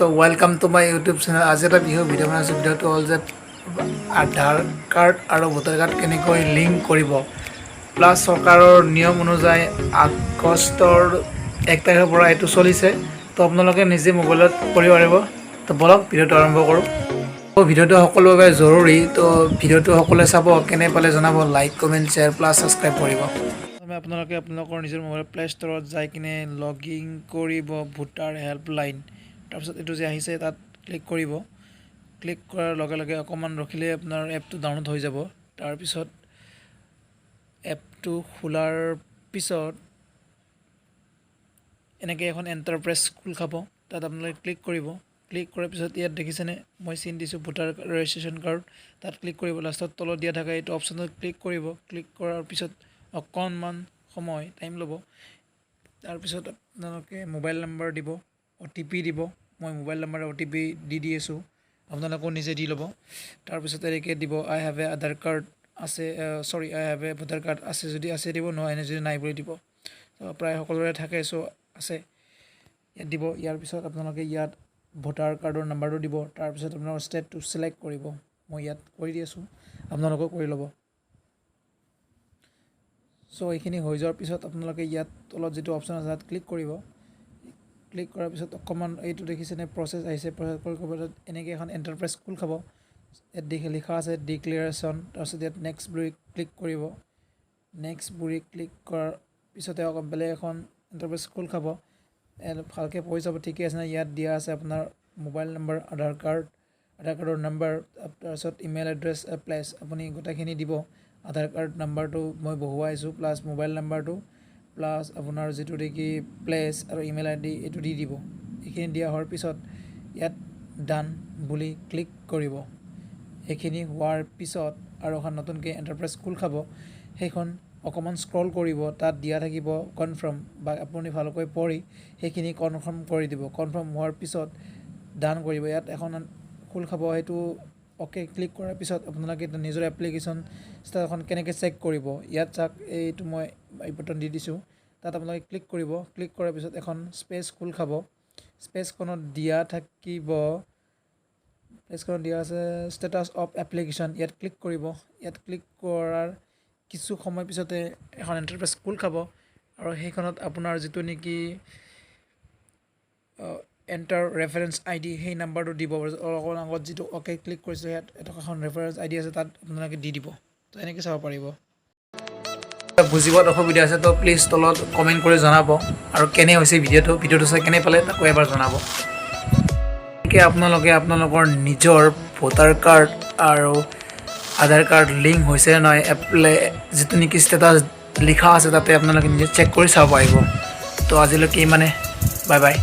So welcome to my YouTube channel. আজি এটা video' বনাইছোঁ। ভিডিঅ'টো হ'ল যে আধাৰ কাৰ্ড আৰু ভোটাৰ কাৰ্ড কেনেকৈ লিংক কৰিব। প্লাছ চৰকাৰৰ নিয়ম অনুযায়ী আগষ্টৰ 1 তাৰিখৰ পৰা এইটো চলিছে। তো আপোনালোকে নিজে মোবাইলত কৰিব পাৰিব। তো বলক ভিডিঅ'টো আৰম্ভ কৰোঁ। ভিডিঅ'টো সকলোৰে বাবে জৰুৰী। তো ভিডিঅ'টো সকলোৱে চাব, কেনে পালে জনাব, like comment share plus subscribe কৰিব। আপোনালোকে আপোনালোকৰ নিজৰ মোবাইল প্লে ষ্টৰত যাই কিনে লগ ইন কৰিব ভোটাৰ হেল্পলাইন। তাৰপিছত এইটো যে আহিছে তাত ক্লিক কৰিব। ক্লিক কৰাৰ লগে লগে অকণমান ৰখিলে আপোনাৰ এপটো ডাউনলোড হৈ যাব। তাৰপিছত এপটো খোলাৰ পিছত এনেকৈ এখন এণ্টাৰপ্ৰাইজ খোল খাব। তাত আপোনালোকে ক্লিক কৰিব। ক্লিক কৰাৰ পিছত ইয়াত দেখিছেনে মই চিন দিছোঁ ভোটাৰ ৰেজিষ্ট্ৰেশ্যন কাৰ্ড। তাত ক্লিক কৰিব। লাষ্টত তলত দিয়া থাকে এইটো অপশ্যনত ক্লিক কৰিব। ক্লিক কৰাৰ পিছত অকণমান সময় টাইম ল'ব। তাৰপিছত আপোনালোকে মোবাইল নম্বৰ দিব, OTP দিব। মই মোবাইল নম্বৰ OTP দি আছোঁ, আপোনালোকেও নিজে দি ল'ব। তাৰপিছত এনেকৈ দিব আই হেভ এ আধাৰ কাৰ্ড আছে, আই হেভ এ ভোটাৰ কাৰ্ড আছে যদি আছে দিব, নহয় যদি নাই বুলি দিব। প্ৰায় সকলোৰে থাকে, আছে ইয়াত দিব। ইয়াৰ পিছত আপোনালোকে ইয়াত ভোটাৰ কাৰ্ডৰ নাম্বাৰটো দিব। তাৰপিছত আপোনালোকৰ ষ্টেটটো ছিলেক্ট কৰিব। মই ইয়াত কৰি দি আছোঁ, আপোনালোকেও কৰি ল'ব। এইখিনি হৈ যোৱাৰ পিছত আপোনালোকে ইয়াত তলত যিটো অপশ্যন আছে তাত ক্লিক কৰিব। ক্লিক কৰাৰ পিছত অকণমান এইটো দেখিছেনে প্ৰচেছ আহিছে। প্ৰচেছ কৰি এনেকৈ এখন এণ্টাৰপ্ৰাইজ খোল খাব। ইয়াত লিখা আছে ডিক্লেৰেশ্যন। তাৰপিছত ইয়াত নেক্সট বুলি ক্লিক কৰিব। নেক্সট বুলি ক্লিক কৰাৰ পিছতে বেলেগ এখন এণ্টাৰপ্ৰাইজ খোল খাব। ভালকৈ পঢ়ি যাব, ঠিকে আছে নাই। ইয়াত দিয়া আছে আপোনাৰ মোবাইল নম্বৰ, আধাৰ কাৰ্ডৰ নম্বৰ, তাৰপিছত ইমেইল এড্ৰেছ, প্লেচ আপুনি গোটেইখিনি দিব। আধাৰ কাৰ্ড নাম্বাৰটো মই বহুৱাইছোঁ, প্লাছ মোবাইল নাম্বাৰটো, প্লাছ আপোনাৰ যিটো নেকি প্লেচ আৰু ইমেইল ID এইটো দি দিব। এইখিনি দিয়া হোৱাৰ পিছত ইয়াত ডান বুলি ক্লিক কৰিব। এইখিনি হোৱাৰ পিছত আৰু এখন নতুনকৈ এণ্টাৰপ্ৰাইজ খোল খাব। সেইখন অকণমান স্ক্ৰল কৰিব। তাত দিয়া থাকিব কনফাৰ্ম, বা আপুনি ভালকৈ পঢ়ি সেইখিনি কনফাৰ্ম কৰি দিব। কনফাৰ্ম হোৱাৰ পিছত ডান কৰিব। ইয়াত এখন খোল খাব। সেইটো অ'কে ক্লিক কৰাৰ পিছত আপোনালোকে নিজৰ এপ্লিকেশ্যন ষ্টেটাছখন কেনেকৈ চেক কৰিব। ইয়াত চাওক, এইটো মই এই বাটন দি দিছোঁ। তাত আপোনালোকে ক্লিক কৰিব। ক্লিক কৰাৰ পিছত এখন স্পেচ খোল খাব। স্পেচখনত দিয়া থাকিব, দিয়া আছে ষ্টেটাছ অফ এপ্লিকেশ্যন। ইয়াত ক্লিক কৰিব। ইয়াত ক্লিক কৰাৰ কিছু সময় পিছতে এখন এণ্টাৰপ্ৰাইজ খোল খাব, আৰু সেইখনত আপোনাৰ যিটো নেকি এণ্টাৰ ৰেফাৰেঞ্চ ID সেই নাম্বাৰটো দিব। অকণ আগত যিটো অ'কে ক্লিক কৰিছে ইয়াত এখন ৰেফাৰেঞ্চ ID আছে, তাত আপোনালোকে দি দিব। তো এনেকৈ চাব পাৰিব। বুজিবত অসুবিধা আছে তো প্লিজ তলত কমেণ্ট কৰি জনাব, আৰু কেনে হৈছে ভিডিঅ'টো চাই কেনে পালে তাকো এবাৰ জনাব। গতিকে আপোনালোকে আপোনালোকৰ নিজৰ ভোটাৰ কাৰ্ড আৰু আধাৰ কাৰ্ড লিংক হৈছে নে নহয়, যিটো নেকি ষ্টেটাছ লিখা আছে তাতে আপোনালোকে নিজে চেক কৰি চাব পাৰিব। তো আজিলৈকে ইমানে, বাই বাই।